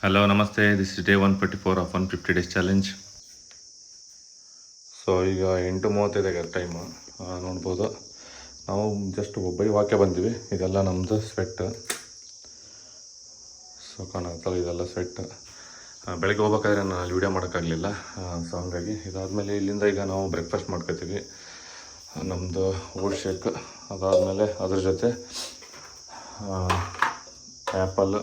Hello ನಮಸ್ತೆ, this is day 144 of 150 days challenge. So ಈಗ 8:35 time ನೋಡ್ಬೋದು. ನಾವು ಜಸ್ಟ್ ಒಬ್ಬರಿಗೆ ವಾಕ್ಯ ಬಂದ್ವಿ. ಇದೆಲ್ಲ ನಮ್ಮದು ಸ್ವೆಟ್. ಸೊ ಕಾಣುತ್ತಲ್ಲ, ಇದೆಲ್ಲ ಸ್ವೆಟ್. ಬೆಳಗ್ಗೆ ಹೋಗ್ಬೇಕಾದ್ರೆ ನಾನು ಅಲ್ಲಿ ವೀಡಿಯೋ ಮಾಡೋಕ್ಕಾಗಲಿಲ್ಲ. ಸೊ ಹಂಗಾಗಿ ಇದಾದಮೇಲೆ ಇಲ್ಲಿಂದ ಈಗ ನಾವು ಬ್ರೇಕ್ಫಾಸ್ಟ್ ಮಾಡ್ಕೊತೀವಿ. ನಮ್ಮದು ಓಟ್ ಶೇಕ್, ಅದಾದಮೇಲೆ ಅದ್ರ ಜೊತೆ ಆ್ಯಪಲ್.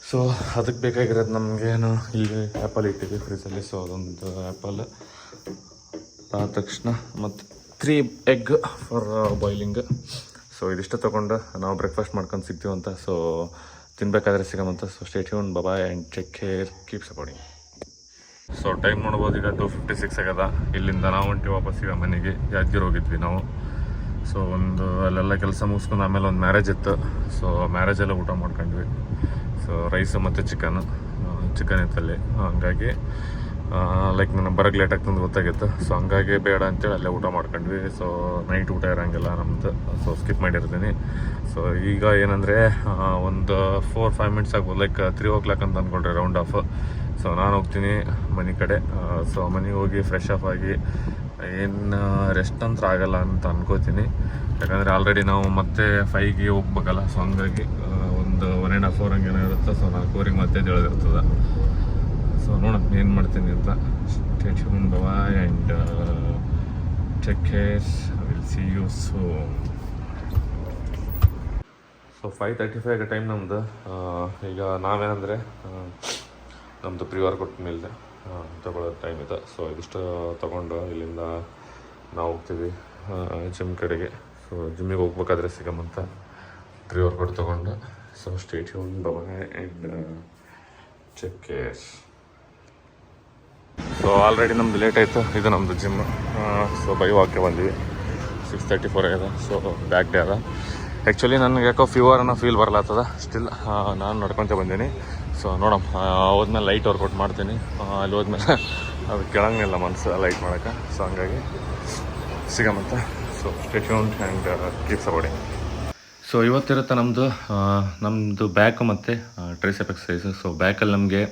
ಸೊ ಅದಕ್ಕೆ ಬೇಕಾಗಿರೋದು ನಮಗೇನು, ಇಲ್ಲಿ ಆ್ಯಪಲ್ ಇಟ್ಟಿದ್ವಿ ಫ್ರಿಜ್ಜಲ್ಲಿ. ಸೊ ಅದೊಂದು ಆ್ಯಪಲ್ ಆದ ತಕ್ಷಣ ಮತ್ತು 3 ಎಗ್ ಫಾರ್ ಬಾಯ್ಲಿಂಗ್. ಸೊ ಇದಿಷ್ಟು ತೊಗೊಂಡು ನಾವು ಬ್ರೇಕ್ಫಾಸ್ಟ್ ಮಾಡ್ಕೊಂಡು ಸಿಗ್ತೀವಂತ. ಸೊ ತಿನ್ನಬೇಕಾದ್ರೆ ಸಿಗಮಂತ. So stay tune, bye and take care, keep supporting. So time ನೋಡ್ಬೋದು, ಈಗ 2:56 ಆಗ್ಯದ. ಇಲ್ಲಿಂದ ನಾವು ಹೊಂಟಿವಿ ವಾಪಸ್ ಈಗ ಮನೆಗೆ. ಯಾದಗಿರಿ ಹೋಗಿದ್ವಿ ನಾವು. ಸೊ ಅಲ್ಲೆಲ್ಲ ಕೆಲಸ ಮುಗಿಸ್ಕೊಂಡು ಆಮೇಲೆ ಒಂದು ಮ್ಯಾರೇಜ್ ಇತ್ತು. ಸೊ ಮ್ಯಾರೇಜೆಲ್ಲ ಊಟ ಮಾಡ್ಕೊಂಡ್ವಿ. ಸೊ ರೈಸು ಮತ್ತು ಚಿಕನ್ ಇತ್ತಲ್ಲಿ. ಹಂಗಾಗಿ ಲೈಕ್ ನನಗೆ ಬರೋಕ್ಕೆ ಲೇಟ್ ಆಗ್ತಂದು ಗೊತ್ತಾಗಿತ್ತು. ಸೊ ಹಂಗಾಗಿ ಬೇಡ ಅಂತೇಳಿ ಅಲ್ಲೇ ಊಟ ಮಾಡ್ಕೊಂಡ್ವಿ. ಸೊ ನೈಟ್ ಊಟ ಇರೋಂಗಿಲ್ಲ ನಮ್ಮದು. ಸೊ ಸ್ಕಿಪ್ ಮಾಡಿರ್ತೀನಿ. ಸೊ ಈಗ ಏನಂದರೆ ಒಂದು 4-5 ಮಿನಿಟ್ಸ್ ಆಗ್ಬೋದು, ಲೈಕ್ 3 o'clock ಅಂತ ಅಂದ್ಕೊಂಡ್ರೆ ರೌಂಡ್ ಆಫ್. ಸೊ ನಾನು ಹೋಗ್ತೀನಿ ಮನೆ ಕಡೆ. ಸೊ ಮನೆಗೆ ಹೋಗಿ ಫ್ರೆಶ್ ಆಫ್ ಆಗಿ ಏನು ರೆಸ್ಟ್ ಅಂತ ಆಗಲ್ಲ ಅಂತ ಅನ್ಕೋತೀನಿ. ಯಾಕಂದರೆ ಆಲ್ರೆಡಿ ನಾವು ಮತ್ತೆ 5ಗೆ ಹೋಗ್ಬೇಕಲ್ಲ. ಸೊ ಹಂಗಾಗಿ ಒಂದು 1.5 hour ಹಂಗೇನೋ ಇರುತ್ತೆ. ಸೊ 4 ಮತ್ತೆ ತಿಳಿದಿರ್ತದೆ. ಸೊ ನೋಡೋಣ ಏನು ಮಾಡ್ತೀನಿ ಅಂತ. Stay tune, bye and take care. I will see you soon. So 5:35 time ನಮ್ಮದು. ಈಗ ನಾವೇನಂದರೆ ನಮ್ಮದು ಪ್ರಿ-ವರ್ಕೌಟ್ ಮೀಲ್ ತೊಗೊಳ್ಳೋ ಟೈಮ್ ಇದೆ. ಸೊ ಇದಿಷ್ಟು ತೊಗೊಂಡು ಇಲ್ಲಿಂದ ನಾವು ಹೋಗ್ತೀವಿ ಜಿಮ್ ಕಡೆಗೆ. ಸೊ ಜಿಮ್ಮಿಗೆ ಹೋಗ್ಬೇಕಾದ್ರೆ ಸಿಗಮಂತ ಪ್ರಿ-ವರ್ಕೌಟ್ ತೊಗೊಂಡು. So stay tune, bye and take care. So already ನಮ್ಮದು ಲೇಟ್ ಆಯಿತು. ಇದು ನಮ್ಮದು ಜಿಮ್. ಸೊ ಬೈ ವಾಕ್ಯ ಬಂದ್ವಿ. 6:34 ಆಗಿದೆ. ಸೊ ಬ್ಯಾಕ್ ಡೇ ಅದ. ಆ್ಯಕ್ಚುಲಿ ನನಗೆ ಯಾಕೋ ಫೀವರ್ ಅನ್ನೋ ಫೀಲ್ ಬರಲಾಗ್ತದ. ಸ್ಟಿಲ್ ನಾನು ನಡ್ಕೊತ ಬಂದೀನಿ. ಸೊ ನೋಡಮ್, ಹೋದ್ಮೇಲೆ ಲೈಟ್ ವರ್ಕೌಟ್ ಮಾಡ್ತೀನಿ. ಅಲ್ಲಿ ಹೋದ್ಮೇಲೆ ಅದು ಕೆಳಂಗಿಲ್ಲ ಮನಸ್ಸು ಲೈಟ್ ಮಾಡೋಕ್ಕೆ. ಸೊ ಹಂಗಾಗಿ ಸಿಗಮಂತ. So stay tune and keep supporting. So ಇವತ್ತಿರುತ್ತೆ ನಮ್ಮದು ಬ್ಯಾಕ್ ಮತ್ತು ಟ್ರೈಸೆಪ್ ಎಕ್ಸಸೈಸು. ಸೊ ಬ್ಯಾಕಲ್ಲಿ ನಮಗೆ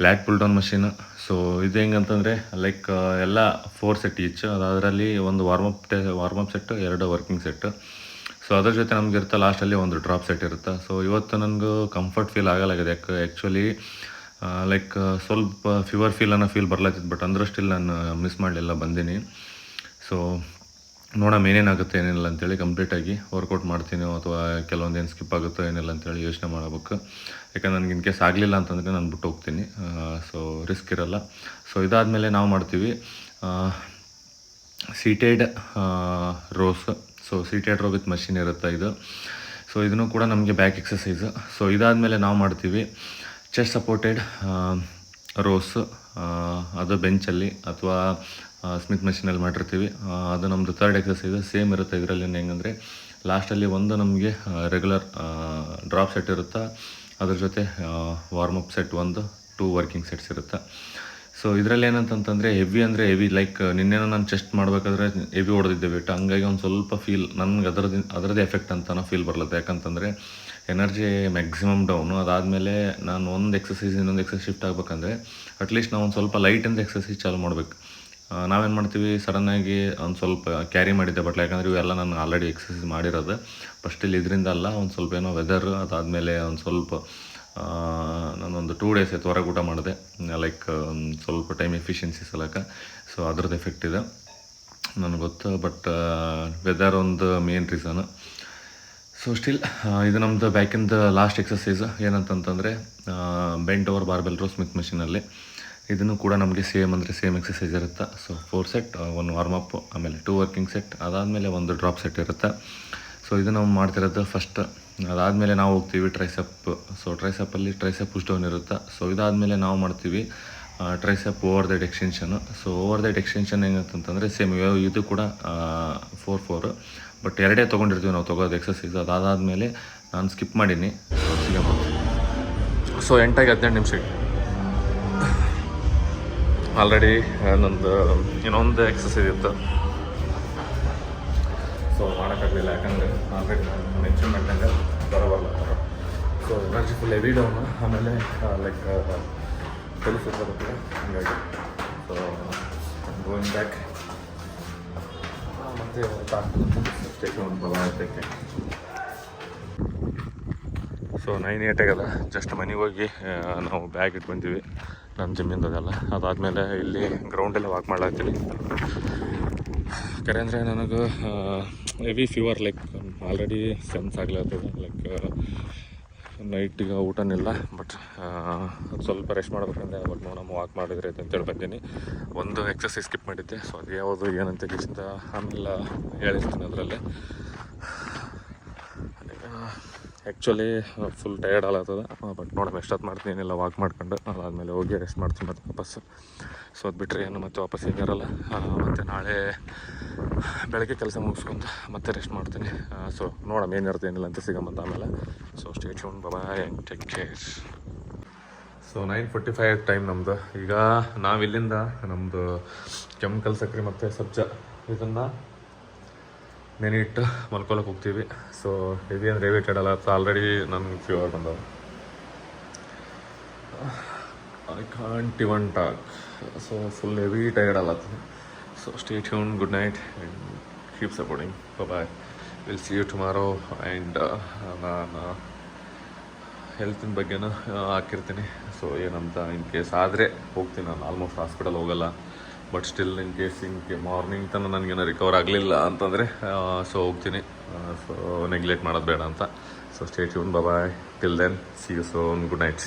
lat pull down machine. So ಇದು ಹೆಂಗಂತಂದರೆ ಲೈಕ್ ಎಲ್ಲ 4 ಸೆಟ್ ಈಚ್. ಅದರಲ್ಲಿ ಒಂದು warm up set, 2 working set. So ಅದ್ರ ಜೊತೆ ನಮ್ಗೆ ಇರುತ್ತೆ ಲಾಸ್ಟಲ್ಲಿ ಒಂದು ಡ್ರಾಪ್ ಸೆಟ್ ಇರುತ್ತೆ. ಸೊ ಇವತ್ತು ನನಗೂ ಕಂಫರ್ಟ್ ಫೀಲ್ ಆಗಲಾಗಿದೆ. ಆ್ಯಕ್ಚುಲಿ ಲೈಕ್ ಸ್ವಲ್ಪ ಫೀಲ್ ಬರ್ಲತ್ತಿತ್ತು. ಬಟ್ ಅಂದ್ರೆ ಸ್ಟಿಲ್ ನಾನು ಮಿಸ್ ಮಾಡಲಿಲ್ಲ, ಬಂದೀನಿ. ಸೊ ನೋಡೋಣ ಏನೇನಾಗುತ್ತೆ ಏನಿಲ್ಲ ಅಂತೇಳಿ. ಕಂಪ್ಲೀಟಾಗಿ ವರ್ಕೌಟ್ ಮಾಡ್ತೀನಿ ಅಥವಾ ಕೆಲವೊಂದು ಏನು ಸ್ಕಿಪ್ ಆಗುತ್ತೋ ಏನಿಲ್ಲ ಅಂತೇಳಿ ಯೋಚನೆ ಮಾಡಬೇಕು. ಯಾಕಂದ್ರೆ ನನಗೆ ಇನ್ ಕೇಸ್ ಆಗಲಿಲ್ಲ ಅಂತಂದರೆ ನಾನು ಬಿಟ್ಟು ಹೋಗ್ತೀನಿ. ಸೊ ರಿಸ್ಕ್ ಇರೋಲ್ಲ. ಸೊ ಇದಾದಮೇಲೆ ನಾವು ಮಾಡ್ತೀವಿ seated rose. So seated rho with machine ಇರುತ್ತೆ ಇದು. ಸೊ ಇದನ್ನು ಕೂಡ ನಮಗೆ ಬ್ಯಾಕ್ ಎಕ್ಸಸೈಸು. ಸೊ ಇದಾದಮೇಲೆ ನಾವು ಮಾಡ್ತೀವಿ ಚೆಸ್ಟ್ ಸಪೋರ್ಟೆಡ್ ರೋಸ್. ಅದು ಬೆಂಚಲ್ಲಿ ಅಥವಾ ಸ್ಮಿತ್ ಮಷಿನಲ್ಲಿ ಮಾಡಿರ್ತೀವಿ. ಅದು ನಮ್ಮದು 3rd ಎಕ್ಸಸೈಸು. ಸೇಮ್ ಇರುತ್ತೆ. ಇದರಲ್ಲಿ ಹೆಂಗಂದರೆ ಲಾಸ್ಟಲ್ಲಿ ಒಂದು ನಮಗೆ ರೆಗ್ಯುಲರ್ ಡ್ರಾಪ್ ಸೆಟ್ ಇರುತ್ತೆ. ಅದ್ರ ಜೊತೆ ವಾರ್ಮಪ್ ಸೆಟ್ 2 ವರ್ಕಿಂಗ್ ಸೆಟ್ಸ್ ಇರುತ್ತೆ. ಸೊ ಇದರಲ್ಲಿ ಏನಂತಂತಂದರೆ ಹೆವಿ ಲೈಕ್ ನಿನ್ನೆನೋ ನಾನು ಚೆಸ್ಟ್ ಮಾಡಬೇಕಾದ್ರೆ ಹೆವಿ ಹೊಡೆದಿದ್ದೆ ವೇಟ್. ಹಂಗಾಗಿ ಒಂದು ಸ್ವಲ್ಪ ಫೀಲ್ ನನಗೆ ಅದರದ್ದೇ ಎಫೆಕ್ಟ್ ಅಂತಲೂ ಫೀಲ್ ಬರಲತ್ತೆ. ಯಾಕಂತಂದರೆ ಎನರ್ಜಿ ಮ್ಯಾಕ್ಸಿಮಮ್ ಡೌನು. ಅದಾದಮೇಲೆ ನಾನು ಇನ್ನೊಂದು ಎಕ್ಸಸೈಸ್ ಶಿಫ್ಟ್ ಆಗಬೇಕಂದ್ರೆ ಅಟ್ಲೀಸ್ಟ್ ನಾವು ಒಂದು ಸ್ವಲ್ಪ ಲೈಟಿಂದ ಎಕ್ಸಸೈಸ್ ಚಾಲು ಮಾಡಬೇಕು. ನಾವೇನು ಮಾಡ್ತೀವಿ, ಸಡನ್ನಾಗಿ ಒಂದು ಸ್ವಲ್ಪ ಕ್ಯಾರಿ ಮಾಡಿದ್ದೆ. ಬಟ್ ಯಾಕಂದರೆ ಇವೆಲ್ಲ ನಾನು ಆಲ್ರೆಡಿ ಎಕ್ಸಸೈಸ್ ಮಾಡಿರೋದು. ಫಸ್ಟ್ ಇಲ್ಲಿ ಇದರಿಂದ ಅಲ್ಲ, ಒಂದು ಸ್ವಲ್ಪ ಏನೋ ವೆದರ್, ಅದಾದಮೇಲೆ ಒಂದು ಸ್ವಲ್ಪ ನಾನೊಂದು 2 days ಆಯ್ತು ಹೊರಗೆ ಊಟ ಮಾಡಿದೆ. ಲೈಕ್ ಸ್ವಲ್ಪ ಟೈಮ್ ಎಫಿಷಿಯನ್ಸಿ ಸಲಕ. ಸೊ ಅದ್ರದ್ದು ಎಫೆಕ್ಟ್ ಇದೆ ನನಗೆ ಗೊತ್ತು. ಬಟ್ ವೆದರ್ ಒಂದು ಮೇನ್ ರೀಸನು. ಸೊ ಸ್ಟಿಲ್ ಇದು ನಮ್ಮದು ಬ್ಯಾಕಿಂದ ಲಾಸ್ಟ್ ಎಕ್ಸಸೈಸ್. ಏನಂತಂತಂದರೆ bent over barbell row Smith ಮಷೀನಲ್ಲಿ. ಇದನ್ನು ಕೂಡ ನಮಗೆ ಸೇಮ್ ಎಕ್ಸಸೈಸ್ ಇರುತ್ತೆ. ಸೊ 4 ಸೆಟ್, 1 ವಾರ್ಮಪ್, ಆಮೇಲೆ 2 ವರ್ಕಿಂಗ್ ಸೆಟ್, ಅದಾದಮೇಲೆ ಒಂದು ಡ್ರಾಪ್ ಸೆಟ್ ಇರುತ್ತೆ. ಸೊ ಇದು ನಾವು ಮಾಡ್ತಿರೋದು ಫಸ್ಟ್. ಅದಾದಮೇಲೆ ನಾವು ಹೋಗ್ತೀವಿ tricep. So tricep push down ಇರುತ್ತೆ. ಸೊ ಇದಾದಮೇಲೆ ನಾವು ಮಾಡ್ತೀವಿ tricep overhead extension. So overhead extension ಹೆಂಗಂತಂದರೆ ಸೇಮ್ ಇದು ಕೂಡ 4 ಬಟ್ 2 ತೊಗೊಂಡಿರ್ತೀವಿ ನಾವು ತೊಗೋದು ಎಕ್ಸಸೈಸ್. ಅದಾದಮೇಲೆ ನಾನು ಸ್ಕಿಪ್ ಮಾಡೀನಿ. ಸೊ 8-18 ನಿಮಿಷ ಆಲ್ರೆಡಿ ನಂದು ಇನ್ನೊಂದು ಎಕ್ಸಸೈಸ್ ಇತ್ತು. ಸೊ ಮಾಡೋಕ್ಕಾಗಲಿಲ್ಲ. ಯಾಕಂದರೆ ಆಲ್ರೆಡಿ ನಾನು ಮೆನ್ಷನ್ ಮಾಡ್ದಂಗೆ ಬರೋಲ್ಲ. So energy full heavy down. ಆಮೇಲೆ ಲೈಕ್ ಕೆಲಸ ಬರುತ್ತೆ ಹಾಗಾಗಿ ಸೊ ಗೋಯಿಂಗ್ ಬ್ಯಾಕ್ ಮತ್ತು ಸ್ಟೇಷನ್ ಒಂದು ಬರೋದಕ್ಕೆ. ಸೊ 9:08 ಆಗಲ್ಲ. ಜಸ್ಟ್ ಮನೆಗೆ ಹೋಗಿ ನಾವು ಬ್ಯಾಗ್ ಇಟ್ಟು ಬಂದೀವಿ ನನ್ನ ಜಿಮ್ಮಿಂದದೆಲ್ಲ. ಅದಾದಮೇಲೆ ಇಲ್ಲಿ ಗ್ರೌಂಡಲ್ಲೇ ವಾಕ್ ಮಾಡ್ಲಾಗ್ತೀನಿ. ಕರೆ ಅಂದರೆ ನನಗೆ heavy fever like already sense ಆಗ್ಲತ್ತದ. ಲೈಕ್ ನೈಟಿಗೆ ಊಟನಿಲ್ಲ, ಬಟ್ ಅದು ಸ್ವಲ್ಪ ರೆಸ್ಟ್ ಮಾಡ್ಬೇಕಂದ್ರೆ ಬಟ್ ನೋಡಮ್ಮ ವಾಕ್ ಮಾಡಿದ್ರೆ ಅಂತೇಳಿ ಬಂದೀನಿ. ಒಂದು ಎಕ್ಸಸೈಸ್ ಸ್ಕಿಪ್ ಮಾಡಿದ್ದೆ, ಸೊ ಅದು ಯಾವುದು ಏನಂತ ಕೇಳಿಸಿಂದ ಆಮೇಲೆ ಹೇಳಿರ್ತೀನಿ ಅದರಲ್ಲೇ. ಆ್ಯಕ್ಚುಲಿ ಫುಲ್ ಟಯರ್ಡ್ ಆಗತ್ತದ, ಬಟ್ ನೋಡಮ್ಮ ಎಷ್ಟೊತ್ತು ಮಾಡ್ತೀನಿ ಏನಿಲ್ಲ ವಾಕ್ ಮಾಡ್ಕೊಂಡು ಅದಾದಮೇಲೆ ಹೋಗಿ ರೆಸ್ಟ್ ಮಾಡ್ತೀನಿ ಮತ್ತೆ ವಾಪಸ್ಸು. ಸೊ ಅದು ಬಿಟ್ಟರೆ ಏನು ಮತ್ತೆ ವಾಪಸ್ ಏನಿರಲ್ಲ. ಮತ್ತು ನಾಳೆ ಬೆಳಗ್ಗೆ ಕೆಲಸ ಮುಗಿಸ್ಕೊಂಡು ಮತ್ತೆ ರೆಸ್ಟ್ ಮಾಡ್ತೀನಿ. ಸೊ ನೋಡಮ್ಮ ಏನಿರುತ್ತೆ ಏನಿಲ್ಲ ಅಂತ ಸಿಗಮ್ಮಂತ ಆಮೇಲೆ. So stay tune, bye and take care. So 9:45 time ನಮ್ಮದು. ಈಗ ನಾವಿಲ್ಲಿಂದ ನಮ್ಮದು ಕೆಮಿಕಲ್ ಸಕ್ಕರೆ ಮತ್ತು ಸಬ್ಜಾ ಇದನ್ನು ನೆನಿಟ್ಟು ಮಲ್ಕೊಳಕ್ಕೆ ಹೋಗ್ತೀವಿ. ಸೊ ಹೆವಿ ಅಂದರೆ ಹೆವಿ ಟೈರ್ಡ್ ಅಲ್ಲ, ಆಲ್ರೆಡಿ ನನಗೆ ಫೀವರ್ ಬಂದವು. I can't even talk. So full heavy tired ಅಲ್ಲತ್ತೀನಿ. So stay tune, good night and keep supporting. Bye, will see you tomorrow. And ನಾನು ಹೆಲ್ತಿನ ಬಗ್ಗೆನೂ ಹಾಕಿರ್ತೀನಿ. ಸೊ ಏನಂತ ಇನ್ ಕೇಸ್ ಆದರೆ ಹೋಗ್ತೀನಿ. ನಾನು ಆಲ್ಮೋಸ್ಟ್ ಹಾಸ್ಪಿಟಲ್ ಹೋಗಲ್ಲ, but still in case morning ತನಕ ನನಗೇನೋ ರಿಕವರ್ ಆಗಲಿಲ್ಲ ಅಂತಂದರೆ ಸೊ ಹೋಗ್ತೀನಿ. ಸೊ ನೆಗ್ಲೆಕ್ಟ್ ಮಾಡೋದು ಬೇಡ ಅಂತ. So stay tune, bye. Till then see you soon, good night.